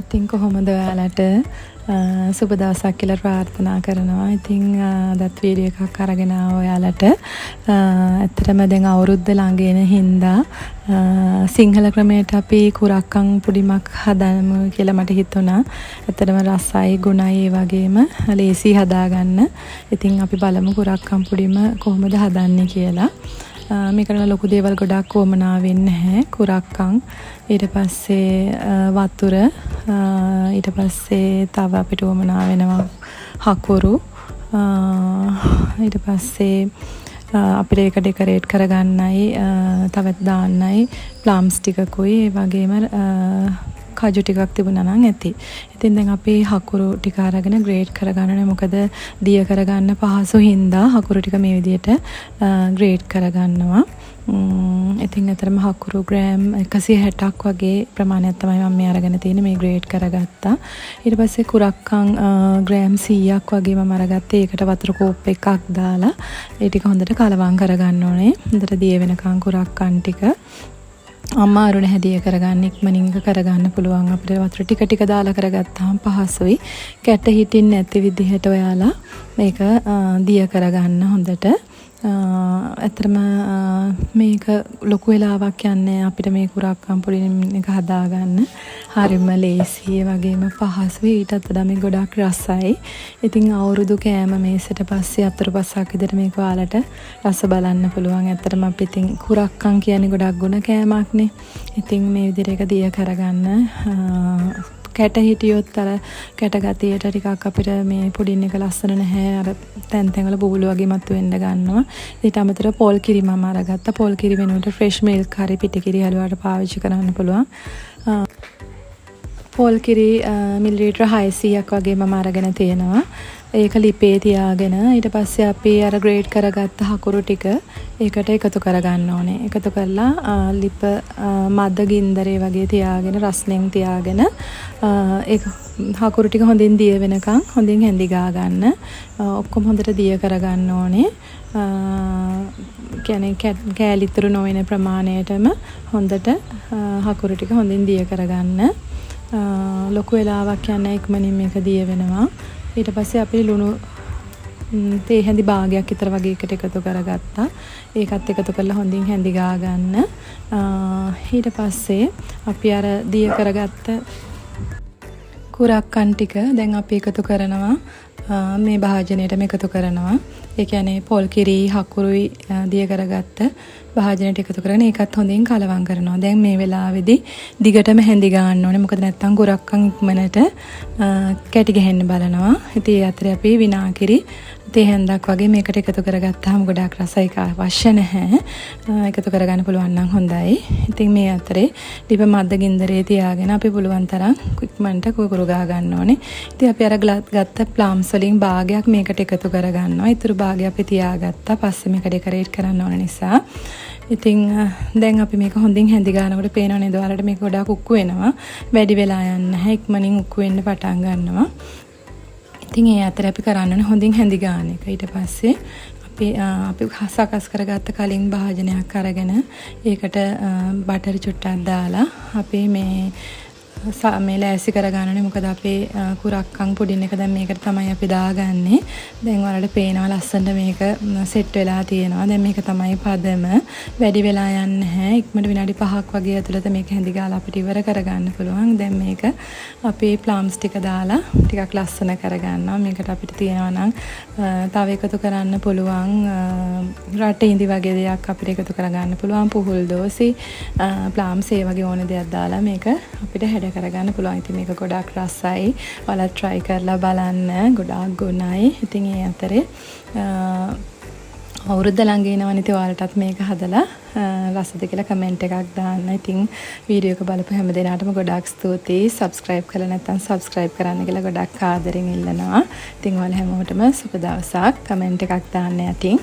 ඉතින් කොහොමද ඔයාලට සුබ දවසක් කියලා ප්‍රාර්ථනා කරනවා. ඉතින් අදත් වීඩියෝ එකක් අරගෙන ඔයාලට ඇත්තටම දැන් අවුරුද්ද ළඟ එන හින්දා සිංහල ක්‍රමයට අපි කුරක්කන් පුඩිමක් හදමු කියලා මට හිතුණා. ඇත්තටම රසයි ගුණයි ඒ වගේම ලේසි හදාගන්න. ඉතින් අපි බලමු කුරක්කන් පුඩිම කොහොමද හදන්නේ කියලා. මේකට ලොකු දේවල් ගොඩක් වමනා වෙන්නේ නැහැ. කුරක්කන් ඊට පස්සේ වතුර ඊට පස්සේ තව අපිට වමනා වෙනවා හකුරු ඊට පස්සේ අපිට ඒක ඩෙකරේට් කරගන්නයි තවත් දාන්නයි ප්ලම්ස් ටිකකුයි ඒ වගේම කජු ටිකක් තිබුණා නම් ඇති. ඉතින් දැන් අපි හකුරු ටික අරගෙන ග්‍රේට් කරගන්නනේ. මොකද දිය කරගන්න පහසු හින්දා හකුරු ටික මේ විදිහට ග්‍රේට් කරගන්නවා. ඉතින් අතරම හකුරු ග්‍රෑම් 160ක් වගේ ප්‍රමාණයක් තමයි මම මේ අරගෙන තියෙන්නේ. මේ ග්‍රේට් කරගත්තා. ඊට පස්සේ කුරක්කන් ග්‍රෑම් 100ක් වගේ මම අරගත්තේ. ඒකට වතුර කෝප් එකක් දාලා ඒ ටික හොඳට කලවම් කරගන්න ඕනේ. හොඳට දිය වෙනකන් කුරක්කන් ටික අමාරු නැහැ දිය කරගන්න. ඉක්මනින් එක කරගන්න පුළුවන්. අපිට වතුර ටික ටික දාලා කරගත්තාම පහසුයි. කැට හිටින්නේ නැති විදිහට ඔයාලා මේක දිය කරගන්න හොඳට. ඇත්තටම මේක ලොකු වෙලාවක් යන්නේ අපිට මේ කුරක්කන් පොඩි එක හදාගන්න. හරිම ලේසි ඒ වගේම පහසුයි. ඊටත් වඩා මේ ගොඩක් රසයි. ඉතින් අවුරුදු කෑම මේසෙට පස්සේ අතුරු පස්සක් විදිහට මේක ඔයාලට රස බලන්න පුළුවන්. ඇත්තටම අපි ඉතින් කුරක්කන් කියන්නේ ගොඩක් ගුණ කෑමක්නේ. ඉතින් මේ විදිහට එක දිය කරගන්න. කැට හිටියොත් අර කැට ගතියට ටිකක් අපිට මේ පුඩින් එක ලස්සන නැහැ. අර තැන් තැන්වල බුබුලු වගේ මතුවෙන්න ගන්නවා. ඊට අමතරව පොල් කිරි මම අරගත්තා. පොල් කිරි වෙනුවට ෆ්‍රෙෂ් මිල්ක් හරි පිටිකිරි හලුවට පාවිච්චි කරන්න පුළුවන්. පොල් කිරි මිලිලීටර 600ක් වගේ මම අරගෙන තියෙනවා. ඒක ලිපේ තියාගෙන ඊට පස්සේ අපි අර ග්‍රේට් කරගත්ත හකුරු ටික ඒකට එකතු කරගන්න ඕනේ. එකතු කරලා ලිප මද ගින්දරේ වගේ තියාගෙන රස්නෙන් තියාගෙන ඒක හකුරු ටික හොඳින් දිය වෙනකන් හොඳින් හැඳි ගා ගන්න. ඔක්කොම හොඳට දිය කරගන්න ඕනේ. කියන්නේ කෑලිතුරු නොවන ප්‍රමාණයටම හොඳට හකුරු ටික හොඳින් දිය කරගන්න. ලොකු වෙලාවක් යන ඉක්මනින් මේක දිය වෙනවා. ඊට පස්සේ අපි ලුණු තේ හැඳි භාගයක් විතර වගේ එකට එකතු කරගත්තා. ඒකත් එකතු කරලා හොඳින් හැඳි ගා ගන්න. ඊට පස්සේ අපි අර දිය කරගත්ත කුරක්කන් ටික දැන් අපි එකතු කරනවා. මේ භාජනයටම එකතු කරනවා. ඒ කියන්නේ පොල් කිරි හකුරුයි දිය කරගත්ත භාජනයට එකතු කරගෙන ඒකත් හොඳින් කලවම් කරනවා. දැන් මේ වෙලාවේදී දිගටම හැඳි ගන්න ඕනේ. මොකද නැත්තම් කුරක්කන් ඉක්මනට කැටි ගහන්න බලනවා. ඉතින් ඒ අතරේ අපි විනාගිරි තේ හැන්දක් වගේ මේකට එකතු කරගත්තාම ගොඩාක් රසයි අවශ්‍ය නැහැ. එකතු කරගන්න පුළුවන් නම් හොඳයි. ඉතින් මේ අතරේ ලිප මද්ද ගින්දරේ තියාගෙන අපි පුළුවන් තරම් ඉක්මනට කුකුරු ගා ගන්න ඕනේ. ඉතින් අපි අර ගත්ත ප්ලම්ස් වලින් භාගයක් මේකට එකතු කරගන්නවා. ඊටු භාගය අපි තියාගත්තා. පස්සේ මේක ඩෙකරේට් කරන්න ඕන නිසා. ඉතින් දැන් අපි මේක හොඳින් හැඳි ගන්නකොට පේනවා නේද ඔයාලට මේක ගොඩාක් උක්කු වෙනවා. වැඩි වෙලා යන්නේ නැහැ. ඉක්මනින් උක්කු වෙන්න පටන් ගන්නවා. ඉතින් ඒ අතර අපි කරන්න ඕනේ හොඳින් හැඳි ගන්න එක. ඊට පස්සේ අපි සකස් කරගත්ත කලින් භාජනයක් අරගෙන ඒකට බටර් චුට්ටක් දාලා අපි මේ ලෑස්ති කරගන්නනේ. මොකද අපේ කුරක්කන් පුඩින් එක දැන් මේකට තමයි අපි දාගන්නේ. දැන් ඔයාලට පේනවා ලස්සනට මේක සෙට් වෙලා තියෙනවා. දැන් මේක තමයි පදම. වැඩි වෙලා යන්නේ නැහැ. ඉක්මනට විනාඩි 5ක් වගේ ඇතුළත මේක හැඳි ගාලා අපිට ඉවර කරගන්න පුළුවන්. දැන් මේක අපි ප්ලම්ස් ටික දාලා ටිකක් ලස්සන කරගන්නවා. මේකට අපිට තියෙනවා නම් තව එකතු කරන්න පුළුවන් රට ඉඳි වගේ දෙයක් අපිට එකතු කරගන්න පුළුවන්. පුහුල් දෝසි ප්ලම්ස් ඒ වගේ ඕන දෙයක් දාලා මේක අපිට හැඩ කරගන්න පුළුවන්. ඉතින් මේක ගොඩාක් රසයි. ඔයාලා try කරලා බලන්න. ගොඩාක් ගුණයි. ඉතින් ඒ අතරේ අවුරුද්ද ළඟ එනවනේ. ඉතින් ඔයාලටත් මේක හදලා රසද කියලා කමෙන්ට් එකක් දාන්න. ඉතින් වීඩියෝ එක බලපු හැම දෙනාටම ගොඩාක් ස්තුතියි. subscribe කරලා නැත්නම් subscribe කරන්න කියලා ගොඩාක් ආදරෙන් ඉල්ලනවා. ඉතින් ඔයාලා හැමෝටම සුබ දවසක්. කමෙන්ට් එකක් දාන්න යටින්.